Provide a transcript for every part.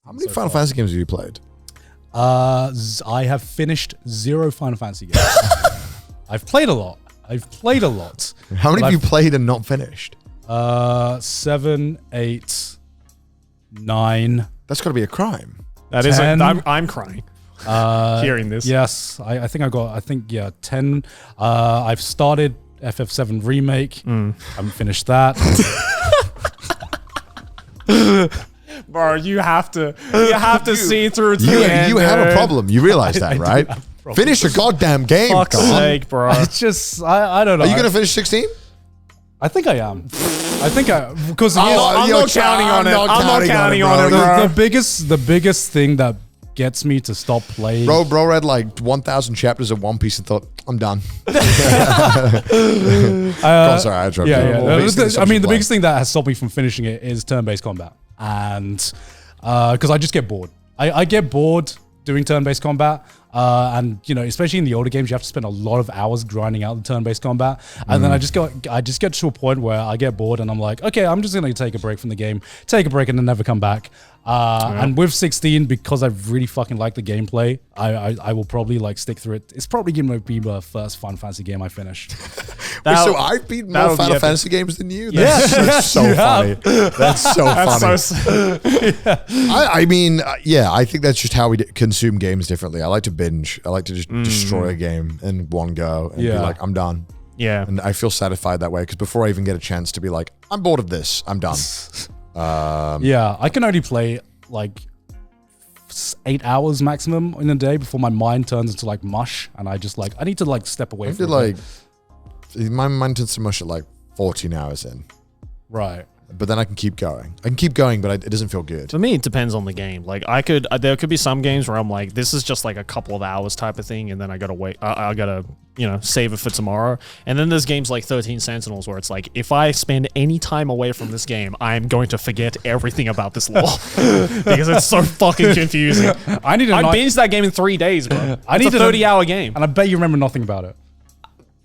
How many Final Fantasy games have you played? I have finished 0 Final Fantasy games. I've played a lot. How many have you played and not finished? 7, 8, 9. That's got to be a crime. That 10. is. I'm crying. Hearing this. Yes, I think 10. I've started FF7 Remake. I haven't finished that. Bro, you have to see through to the end. You have a problem. You realize that, right? Finish a goddamn game. Fuck's sake, bro. It's just, I don't know. Are you going to finish 16? I think I am. Because I'm not counting on it. I'm not counting on it, bro. The biggest thing that gets me to stop playing. Bro read like 1,000 chapters of One Piece and thought, I'm done. Sorry, I interrupted. The biggest thing that has stopped me from finishing it is turn-based combat. And because I just get bored. I get bored doing turn-based combat. And especially in the older games, you have to spend a lot of hours grinding out the turn-based combat. And then I just get to a point where I get bored and I'm like, okay, I'm just going to take a break from the game, take a break and then never come back. And with 16, because I really fucking like the gameplay, I will probably like stick through it. It's probably going to be the first Final Fantasy game I finished. So I've beaten more Final Fantasy games than you? That's so funny. That's so funny. I think that's just how we consume games differently. I like to binge. I like to just destroy a game in one go and be like, I'm done. Yeah. And I feel satisfied that way because before I even get a chance to be like, I'm bored of this, I'm done. I can only play like 8 hours maximum in a day before my mind turns into like mush and I just like, I need to like step away from it. My mind turns to mush at like 14 hours in. Right. But then I can keep going. But it doesn't feel good. For me, it depends on the game. Like there could be some games where I'm like, this is just like a couple of hours type of thing, and then I gotta wait. I gotta save it for tomorrow. And then there's games like 13 Sentinels where it's like, if I spend any time away from this game, I'm going to forget everything about this lore because it's so fucking confusing. I binged that game in 3 days, bro. It's a 30-hour game, and I bet you remember nothing about it.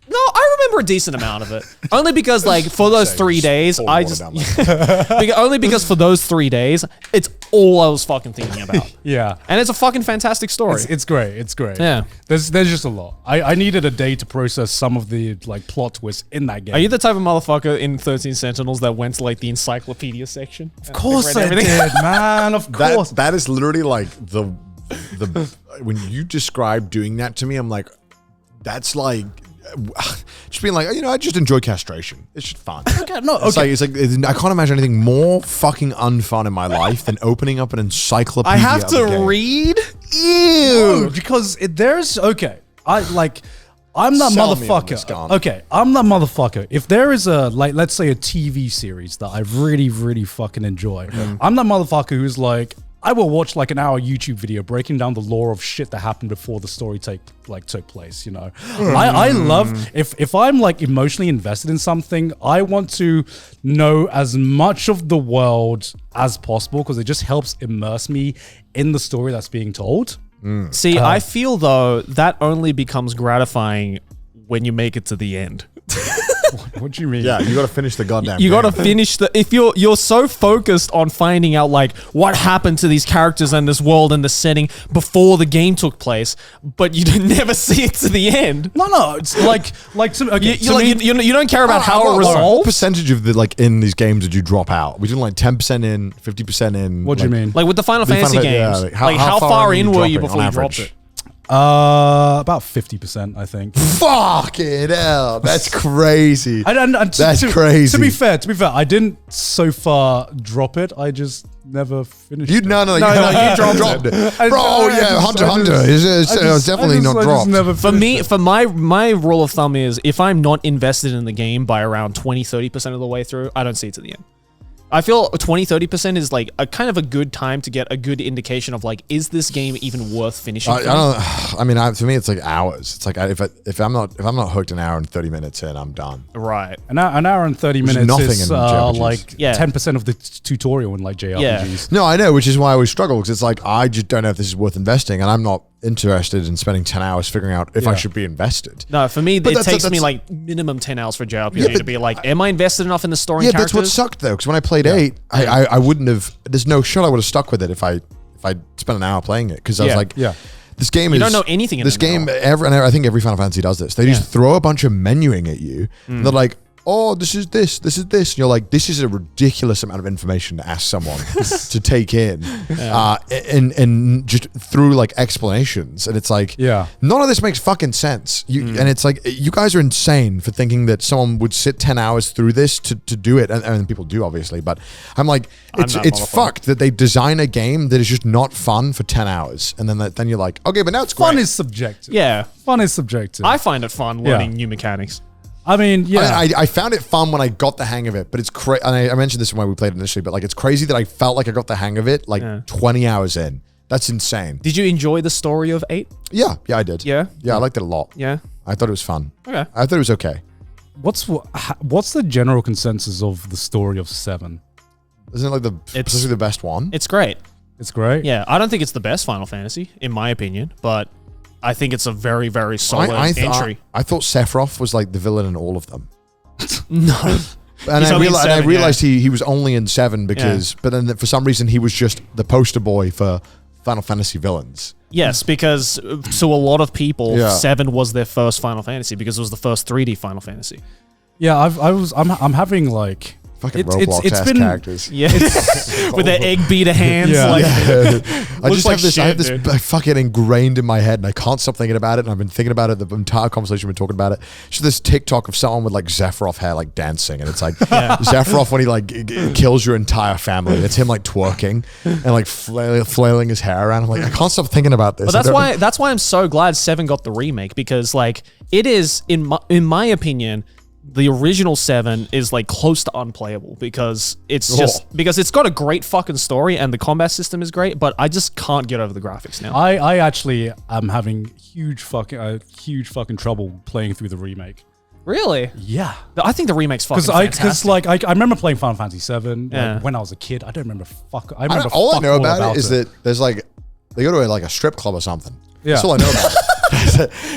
No, I remember a decent amount of it. Only because, like, for those 3 days, only because for those 3 days, it's all I was fucking thinking about. Yeah. And it's a fucking fantastic story. It's great. It's great. Yeah. There's just a lot. I needed a day to process some of the, like, plot twists in that game. Are you the type of motherfucker in 13 Sentinels that went to, like, the encyclopedia section? Of course I did, man. Of course. That is literally, like, the when you describe doing that to me, I'm like, that's like... just being like, I just enjoy castration. It's just fun. Okay, no, okay. It's like I can't imagine anything more fucking unfun in my life than opening up an encyclopedia. I have to read? Ew. No, because I'm that motherfucker. Okay, I'm that motherfucker. If there is a, like, let's say a TV series that I really, really fucking enjoy, I'm that motherfucker who's like, I will watch like an hour YouTube video breaking down the lore of shit that happened before the story took place, I love, if I'm like emotionally invested in something, I want to know as much of the world as possible because it just helps immerse me in the story that's being told. See, I feel though that only becomes gratifying when you make it to the end. What do you mean? Yeah, you got to finish the goddamn You got to finish if you're so focused on finding out like what happened to these characters and this world and the setting before the game took place, but you never see it to the end. No, it's like you don't care about how it resolves. What percentage of the in these games did you drop out? We did like 10% in, 50% in. What do you mean? Like with the Final Fantasy games, how far in were you before you dropped it? About 50%, I think. Fucking hell, that's crazy. That's crazy. To be fair, I didn't so far drop it. I just never finished it. No, you dropped it. Bro, Hunter it's definitely not dropped. For me, my rule of thumb is if I'm not invested in the game by around 20-30% of the way through, I don't see it to the end. I feel 20-30% is like a kind of a good time to get a good indication of like, is this game even worth finishing? To me, it's like hours. It's like if I'm not hooked an hour and 30 minutes in, I'm done. Right. An hour and 30 minutes is like 10% of the tutorial in like JRPGs. Yeah. No, I know, which is why I always struggle because it's like I just don't know if this is worth investing, and I'm not interested in spending 10 hours figuring out if I should be invested. No, for me, it takes me like minimum 10 hours for JRPG to be like, am I invested enough in the story and characters? That's what sucked though, because when I played 8, I wouldn't have, there's no shot I would have stuck with it if I if I spent an hour playing it because I was like, this game you don't know anything in this game. And I think every Final Fantasy does this. They just throw a bunch of menuing at you. And they're like, oh, this is this. And you're like, this is a ridiculous amount of information to ask someone to take in, and just through like explanations. And it's like, none of this makes fucking sense. And it's like, you guys are insane for thinking that someone would sit 10 hours through this to do it. And people do, obviously. But I'm like, it's fucked that they design a game that is just not fun for 10 hours. And then you're like, okay, but now it's fun great. is subjective. Yeah. Fun is subjective. I find it fun learning new mechanics. I mean, I found it fun when I got the hang of it, but it's crazy. And I mentioned this when we played initially, but like it's crazy that I felt like I got the hang of it like 20 hours in. That's insane. Did you enjoy the story of 8? Yeah, I did. Yeah? Yeah, I liked it a lot. Yeah. I thought it was fun. Okay. I thought it was okay. What's the general consensus of the story of 7? Isn't it like especially the best one? It's great. It's great. Yeah, I don't think it's the best Final Fantasy, in my opinion, but I think it's a very, very solid entry. I thought Sephiroth was like the villain in all of them. No. And I realized he was only in 7 because, but then for some reason he was just the poster boy for Final Fantasy villains. Yes, because to a lot of people, 7 was their first Final Fantasy because it was the first 3D Final Fantasy. Yeah, I'm having like fucking Roblox-ass characters. Yeah, with their egg beater hands. Yeah. Like, I have this fucking ingrained in my head, and I can't stop thinking about it. And I've been thinking about it the entire conversation. We've been talking about it. Just this TikTok of someone with like Sephiroth hair, like dancing, and it's like Sephiroth when he like kills your entire family. It's him like twerking and like flailing his hair around. I'm like, I can't stop thinking about this. But that's why I'm so glad 7 got the remake, because like it is in my opinion, the original 7 is like close to unplayable because because it's got a great fucking story and the combat system is great, but I just can't get over the graphics now. I actually am having huge fucking trouble playing through the remake. Really? Yeah. I think the remake's fucking fantastic. Because like I remember playing Final Fantasy 7 when I was a kid. I don't remember all I know about it is that there's like they go to like a strip club or something. Yeah. That's all I know about it.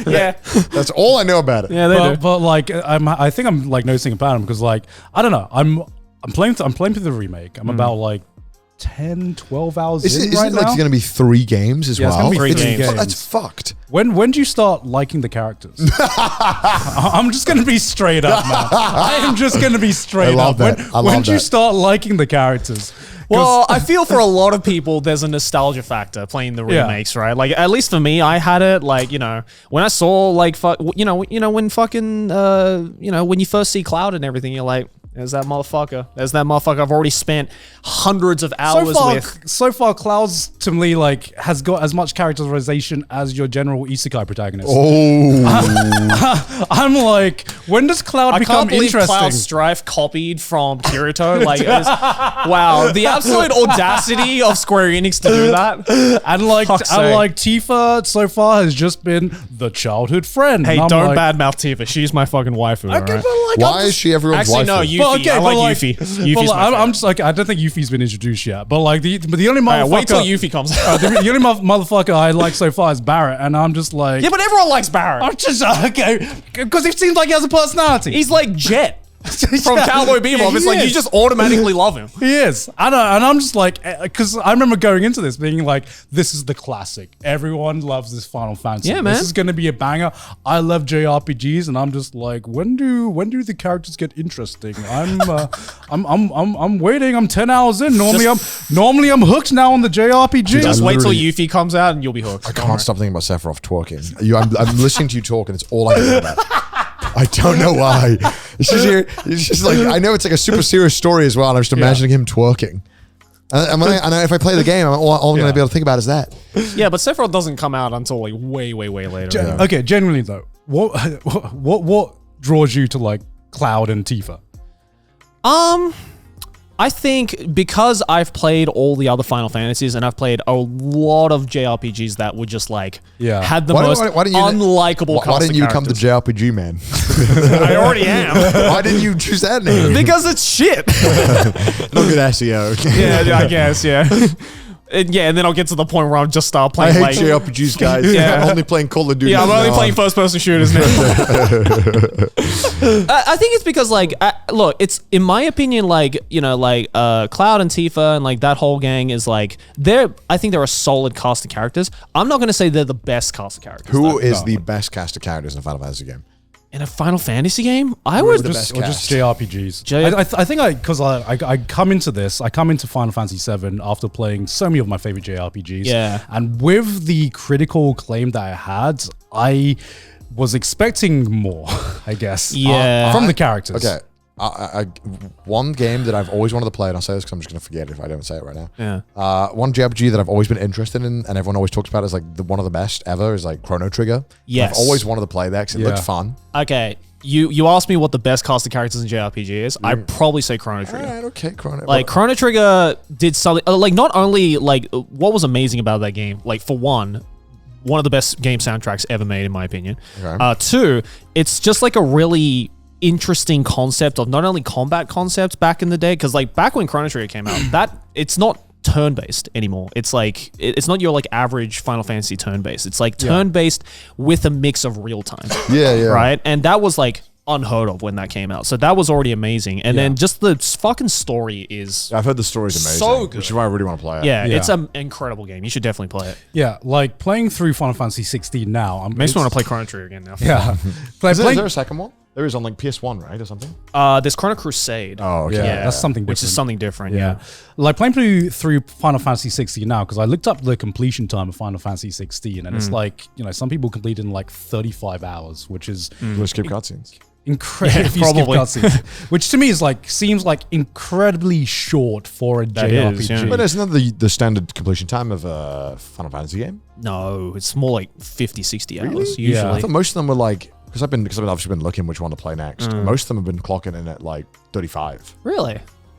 Yeah, that's all I know about it. Yeah, they do. But like I think I'm like noticing a pattern because like I don't know, I'm playing through the remake. I'm about like 10, 12 hours in right now. Like it's going to be 3 games as well? It's going to be 3 games. That's fucked. When do you start liking the characters? I'm just going to be straight up, man. I am just going to be straight up. When do you start liking the characters? Well, I feel for a lot of people, there's a nostalgia factor playing the remakes, right? Like, at least for me, I had it, like, you know, when I saw, like, when fucking, when you first see Cloud and everything, you're like, there's that motherfucker. There's that motherfucker I've already spent hundreds of hours with. So far, Cloud's, to me, like, has got as much characterization as your general isekai protagonist. Oh. I'm like, when does Cloud become interesting? I can't believe Cloud Strife copied from Kirito. Like, wow, the absolute audacity of Square Enix to do that. And like Tifa so far has just been the childhood friend. Hey, don't badmouth Tifa. She's my fucking waifu. Okay, right? but like, why is she everyone's waifu? No, Yuffie. Okay, I like Yuffie. Yuffie's I'm just like, I don't think Yuffie's been introduced yet. But like the only motherfucker. Wait till Yuffie comes out. The only motherfucker I like so far is Barrett, and I'm just like, yeah, but everyone likes Barrett. I'm just okay because it seems like he has a personality. He's like Jet. From Cowboy Bebop, it's like you just automatically love him. He is. I know, and I'm just like, because I remember going into this being like, this is the classic. Everyone loves this Final Fantasy. Yeah, man. This is going to be a banger. I love JRPGs, and I'm just like, when do the characters get interesting? I'm waiting. I'm 10 hours in. Normally I'm hooked now on the JRPG. Just wait till Yuffie comes out and you'll be hooked. I can't stop thinking about Sephiroth twerking. I'm listening to you talk, and it's all I think about. I don't know why. It's just like, I know it's like a super serious story as well, and I'm just imagining him twerking. And if I play the game, all I'm going to be able to think about is that. Yeah, but Sephiroth doesn't come out until like way later. Okay, genuinely though, what draws you to like Cloud and Tifa? I think because I've played all the other Final Fantasies and I've played a lot of JRPGs that would just like had the most unlikable cast. Why didn't you come to JRPG, man? I already am. Why didn't you choose that name? Because it's shit. No good SEO. Yeah, I guess, yeah. And then I'll get to the point where I'll just start I playing. hate JRPGs, guys. Yeah. I'm only playing Call of Duty. Yeah, I'm only now. playing first-person shooters now. I think it's because, like, look, it's in my opinion, like, you know, like Cloud and Tifa and like that whole gang is like I think they're a solid cast of characters. I'm not going to say they're the best cast of characters. Who is the best cast of characters in a Final Fantasy game? in a Final Fantasy game? I would best or just cast. JRPGs. I think because I come into Final Fantasy 7 after playing so many of my favorite JRPGs. Yeah. And with the critical acclaim that I had, I was expecting more, I guess. Yeah. From the characters. Okay. One game that I've always wanted to play, and I'll say this because I'm just going to forget it if I don't say it right now. Yeah. One JRPG that I've always been interested in, and everyone always talks about as like one of the best ever, is like Chrono Trigger. Yes. I've always wanted to play that because it looked fun. Okay. You asked me what the best cast of characters in JRPG is. I'd probably say Chrono Trigger. All right, okay, Chrono. Like Chrono Trigger did something like not only like what was amazing about that game, like for one of the best game soundtracks ever made in my opinion. Okay. Two, it's just like a really interesting concept of not only combat concepts back in the day, because like back when Chrono Trigger came out, that it's not turn-based anymore. It's like it's not your like average Final Fantasy turn-based. It's like turn-based with a mix of real time. Yeah. Right? And that was like unheard of when that came out. So that was already amazing. And then just the fucking story is I've heard the story's amazing, so good. which is why I really want to play it. yeah, it's an incredible game. You should definitely play it. Yeah, like playing through Final Fantasy 16 now. Makes me want to play Chrono Trigger again now. Yeah. Is there a second one? There is on like PS1, right, or something? There's Chrono Crusade. Oh, okay. Yeah, that's something different. Which is something different. Yeah. Like playing through Final Fantasy 16 now, because I looked up the completion time of Final Fantasy 16, and it's like, you know, some people complete in like 35 hours, which is We'll skip cutscenes. incredible. Yeah, if you skip probably. cutscenes, which to me is like seems like incredibly short for a JRPG. is, yeah. But isn't that the standard completion time of a Final Fantasy game? No, it's more like 50, 60 hours Really? usually. Yeah. I thought most of them were like, because I've obviously been looking which one to play next. Most of them have been clocking in at like 35. Really?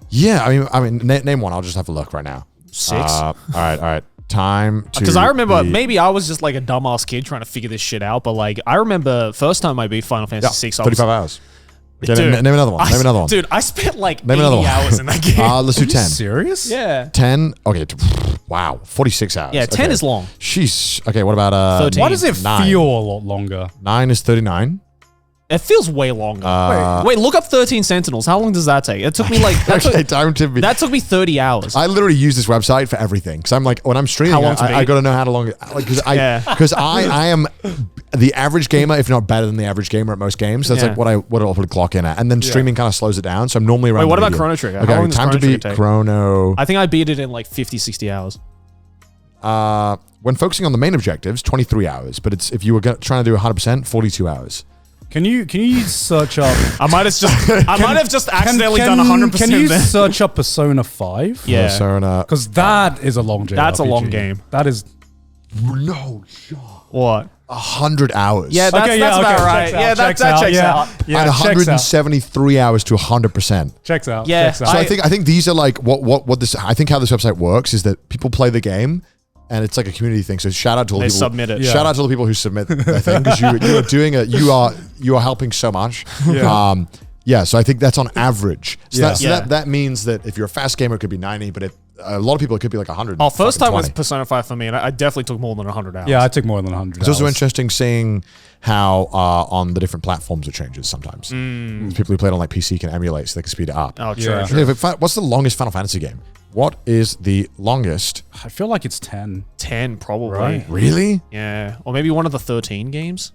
Yeah, I mean, name one. I'll just have a look right now. 6? All right. Time to Because I remember, maybe I was just like a dumbass kid trying to figure this shit out, but like I remember first time I beat Final Fantasy 6, 35 hours. Okay, Dude, name another one. Name another one. Dude, I spent like Name 80 another one. hours in that game. Let's do 10. Serious? Yeah. 10. Okay. Wow. 46 hours. Yeah, 10 Okay. is long. Sheesh. Okay, what about 13. Why does it 9. feel a lot longer? 9 is 39. It feels way longer. Wait, look up 13 Sentinels. How long does that take? It took me like Okay, time to be. that took me 30 hours. I literally use this website for everything because I'm like, when I'm streaming, How long to I beat? got to know how to long. Because Yeah. I am the average gamer, if not better than the average gamer at most games. So that's Yeah. like what I'll probably clock in at, and then streaming kind of slows it down. So I'm normally around. Wait, what the about medium. Chrono Trigger? How Okay, long does time Chrono to beat Trigger take? Chrono. I think I beat it in like 50, 60 hours. When focusing on the main objectives, 23 hours. But it's if you were trying to do 100%, 42 hours. Can you search up? I might have just accidentally done 100%. Can you there. search up Persona 5? Yeah. Persona. Because that is a long JRPG. That's a long game. That is. No. What? 100 hours. Yeah, that's about right. Checks out, Yeah, that checks out. Yeah, and checks out. 173 hours to 100%. Checks out. Yeah. Checks out. So I think these are like what this. I think how this website works is that people play the game, and it's like a community thing. So shout out to all the They people. submit it. Yeah. Shout out to all the people who submit their thing because you are doing you are helping so much. Yeah. So I think that's on average. So, Yeah. that means that if you're a fast gamer, it could be 90, but a lot of people it could be like 100. Oh, first time was 20. Persona 5 for me, and I definitely took more than 100 hours. Yeah, I took more than 100 It's also hours. interesting seeing how on the different platforms it changes sometimes. People who play it on like PC can emulate so they can speed it up. Oh, true. Yeah. true. Hey, what's the longest Final Fantasy game? What is the longest? I feel like it's 10. 10 probably. Right. Really? Yeah, or maybe one of the 13 games.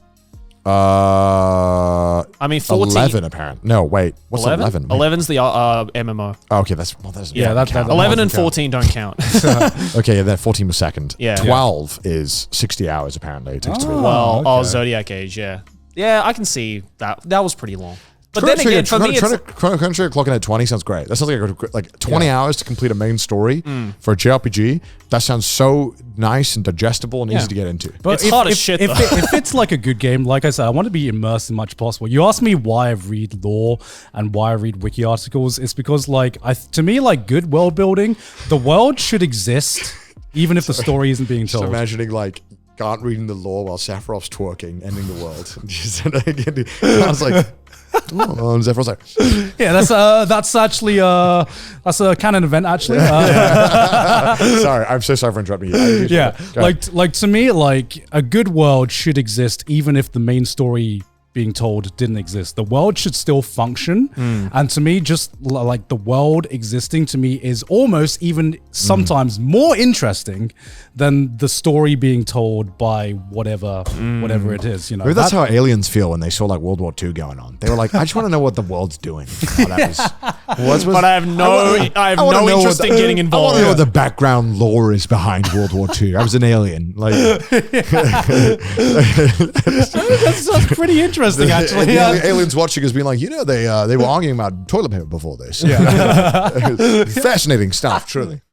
I mean, 14. 11 apparent. No, wait. What's 11? 11's the MMO. Oh, okay, that's Yeah, that- count. that- 11 and doesn't count. 14 don't count. Okay, yeah, that 14 was second. Yeah. 12 is 60 hours apparently. It takes to beat. Well, okay. Zodiac Age, yeah. Yeah, I can see that. That was pretty long. But then again, for me, it's... Chrono Trigger clocking at 20 sounds great. That sounds like 20 hours to complete a main story for a JRPG. That sounds so nice and digestible and easy to get into. But It's hard as shit, If, though. if it's like a good game, like I said, I want to be immersed as much as possible. You ask me why I read lore and why I read wiki articles. It's because, like, to me, like, good world building, the world should exist even if the story isn't being Just told. imagining like Garnt reading the lore while Sephiroth's twerking, ending the world. I was like, oh, and Sephiroth's like, yeah, that's actually that's a canon event actually. Sorry, I'm so sorry for interrupting you. Yeah, like to me, like a good world should exist even if the main story being told didn't exist. The world should still function, and to me, just like the world existing to me is almost even sometimes more interesting than the story being told by whatever it is. You know, maybe that's how aliens feel when they saw like World War II going on. They were like, I just want to know what the world's doing. Oh, that was, but I have no interest in getting involved. I want to know what the background lore is behind World War II. I was an alien. Like, that's pretty interesting. Actually, aliens watching us being like, they were arguing about toilet paper before this. Yeah, fascinating stuff, truly.